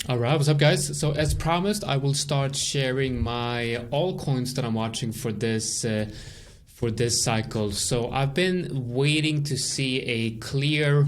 All right, what's up, guys? So as promised, I will start sharing my altcoins that I'm watching for this cycle. So I've been waiting to see a clear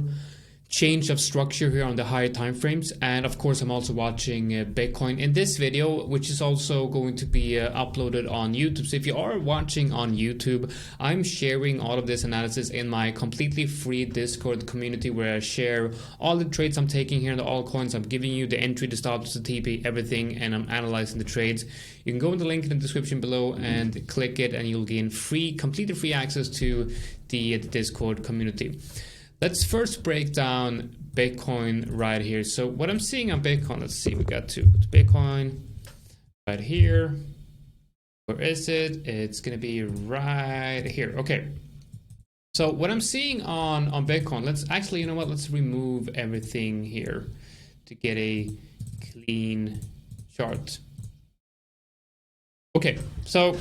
change of structure here on the higher time frames, and of course I'm also watching Bitcoin in this video, which is also going to be uploaded on YouTube. So if you are watching on YouTube, I'm sharing all of this analysis in my completely free Discord community, where I share all the trades I'm taking here in the altcoins. I'm giving you the entry, the stops, the TP, everything, and I'm analyzing the trades. You can go in the link in the description below and click it, and you'll gain completely free access to the Discord community. Let's first break down Bitcoin right here. So what I'm seeing on Bitcoin, let's see, we got to Bitcoin right here. Where is it? It's going to be right here. Okay. So what I'm seeing on Bitcoin, let's actually, you know what? Let's remove everything here to get a clean chart. Okay. So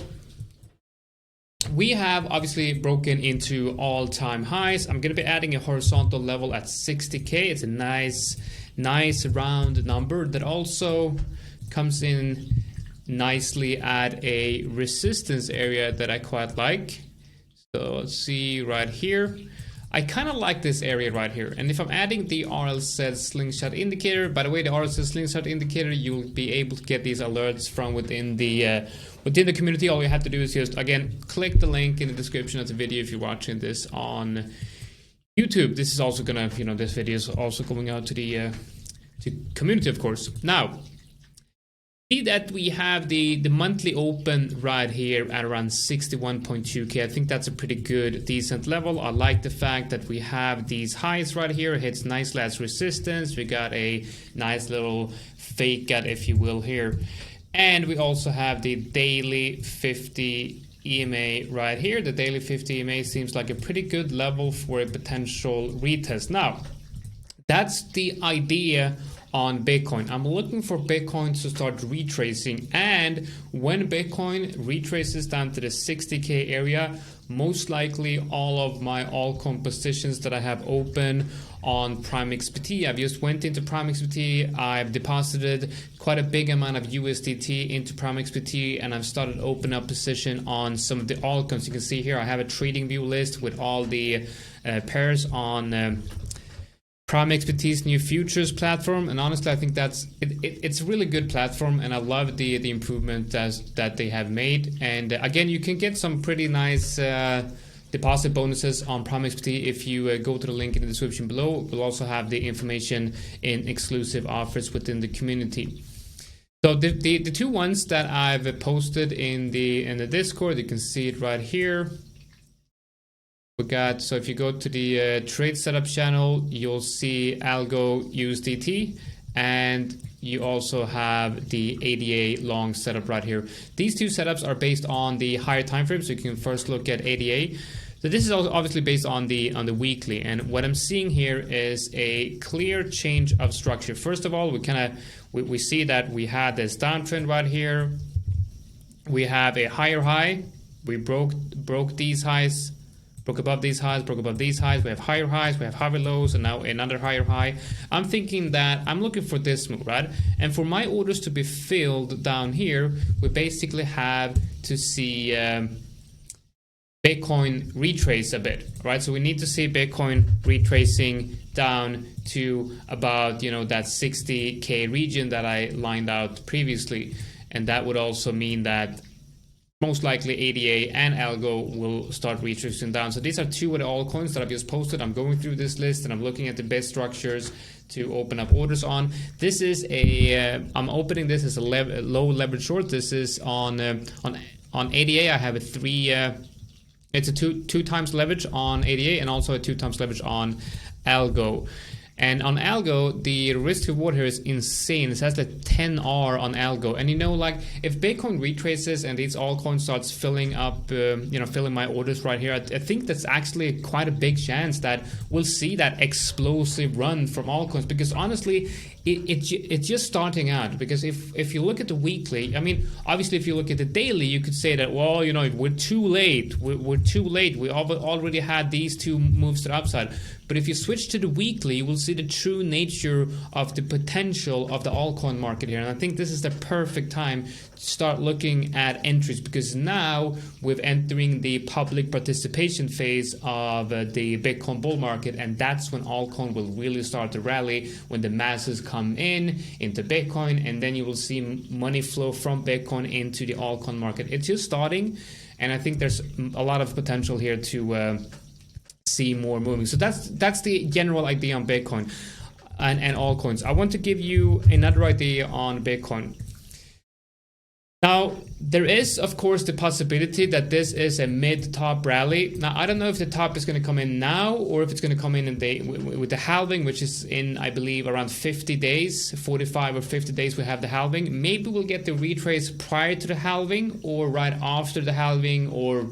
we have obviously broken into all-time highs. I'm going to be adding a horizontal level at 60K. It's a nice round number that also comes in nicely at a resistance area that I quite like. So let's see right here. I kind of like this area right here. And if I'm adding the RSS slingshot indicator, by the way, the RSS slingshot indicator, you'll be able to get these alerts from within the community. All you have to do is just, again, click the link in the description of the video if you're watching this on YouTube. This is also gonna, this video is also going out to the community, of course. Now, see that we have the monthly open right here at around 61.2K. I think that's a pretty good, decent level. I like the fact that we have these highs right here. It hits nicely as resistance. We got a nice little fake out, if you will, here. And we also have the daily 50 EMA right here. The daily 50 EMA seems like a pretty good level for a potential retest. Now, that's the idea on Bitcoin. I'm looking for Bitcoin to start retracing, and when Bitcoin retraces down to the 60K area, most likely all of my altcoin positions that I have open on Prime XBT, I've just went into Prime XBT, I've deposited quite a big amount of USDT into Prime XBT, and I've started opening up position on some of the altcoins. You can see here I have a trading view list with all the pairs on Prime XBT's new futures platform, and honestly I think it's a really good platform, and I love the improvement that they have made. And again, you can get some pretty nice deposit bonuses on Prime XBT if you go to the link in the description below. We'll also have the information in exclusive offers within the community. So the two ones that I've posted in the Discord, you can see it right here. We got, so if you go to the trade setup channel, you'll see Algo USDT, and you also have the ADA long setup right here. These two setups are based on the higher time frame, so you can first look at ADA. So this is also obviously based on the weekly, and what I'm seeing here is a clear change of structure. First of all, we see that we had this downtrend right here. We have a higher high. We broke these highs. Broke above these highs, broke above these highs. We have higher highs, we have higher lows, and now another higher high. I'm thinking that I'm looking for this move, right? And for my orders to be filled down here, we basically have to see Bitcoin retrace a bit, right? So we need to see Bitcoin retracing down to about, that 60K region that I lined out previously. And that would also mean that most likely ADA and Algo will start retracing down. So these are two of the altcoins that I've just posted. I'm going through this list and I'm looking at the best structures to open up orders on. This is I'm opening this as a low leverage short. This is on ADA. I have it's a two times leverage on ADA and also a 2 times leverage on Algo. And on Algo, the risk reward here is insane. It has the 10R on Algo. And if Bitcoin retraces and these altcoins starts filling up, filling my orders right here, I think that's actually quite a big chance that we'll see that explosive run from altcoins. Because honestly, it's just starting out. Because if you look at the weekly, I mean, obviously if you look at the daily, you could say that, well, we're too late. We're too late. We already had these two moves to the upside. But if you switch to the weekly, you will see the true nature of the potential of the altcoin market here. And I think this is the perfect time to start looking at entries, because now we're entering the public participation phase of the Bitcoin bull market, and that's when altcoin will really start to rally, when the masses come into Bitcoin, and then you will see money flow from Bitcoin into the altcoin market. It's just starting, and I think there's a lot of potential here to see more moving. So that's the general idea on Bitcoin and altcoins. I want to give you another idea on Bitcoin. Now, there is, of course, the possibility that this is a mid-top rally. Now, I don't know if the top is going to come in now or if it's going to come in with the halving, which is in, I believe, around 50 days, 45 or 50 days we have the halving. Maybe we'll get the retrace prior to the halving or right after the halving, or,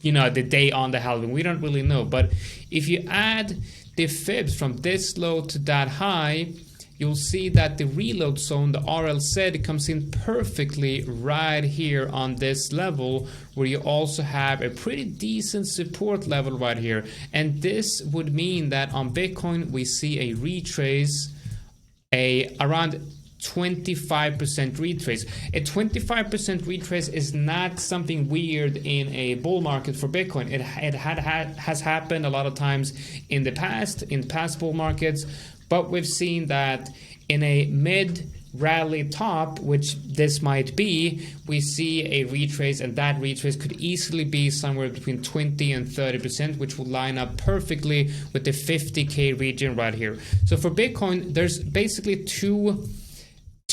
you know, the day on the halving. We don't really know. But if you add the fibs from this low to that high, you'll see that the reload zone, the RLZ, comes in perfectly right here on this level, where you also have a pretty decent support level right here. And this would mean that on Bitcoin we see a retrace, around 25% retrace. A 25% retrace is not something weird in a bull market for Bitcoin. It has happened a lot of times in past bull markets. But we've seen that in a mid-rally top, which this might be, we see a retrace, and that retrace could easily be somewhere between 20 and 30%, which will line up perfectly with the 50K region right here. So for Bitcoin, there's basically two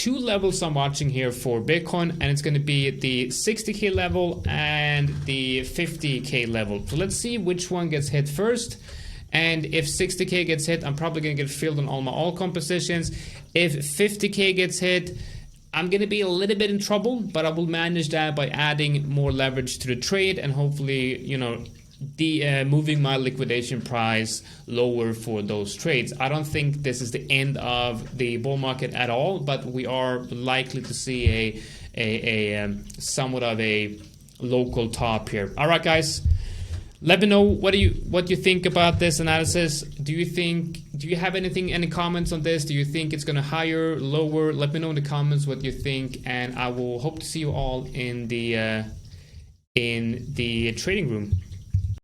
levels I'm watching here for Bitcoin, and it's going to be the 60K level and the 50K level. So let's see which one gets hit first. And if 60K gets hit, I'm probably going to get filled on all my altcoin positions. If 50K gets hit, I'm going to be a little bit in trouble, but I will manage that by adding more leverage to the trade and hopefully, you know, moving my liquidation price lower for those trades. I don't think this is the end of the bull market at all, but we are likely to see a somewhat of a local top here. All right, guys. Let me know what you think about this analysis. Do you have any comments on this? Do you think it's gonna higher, lower? Let me know in the comments what you think, and I will hope to see you all in the trading room.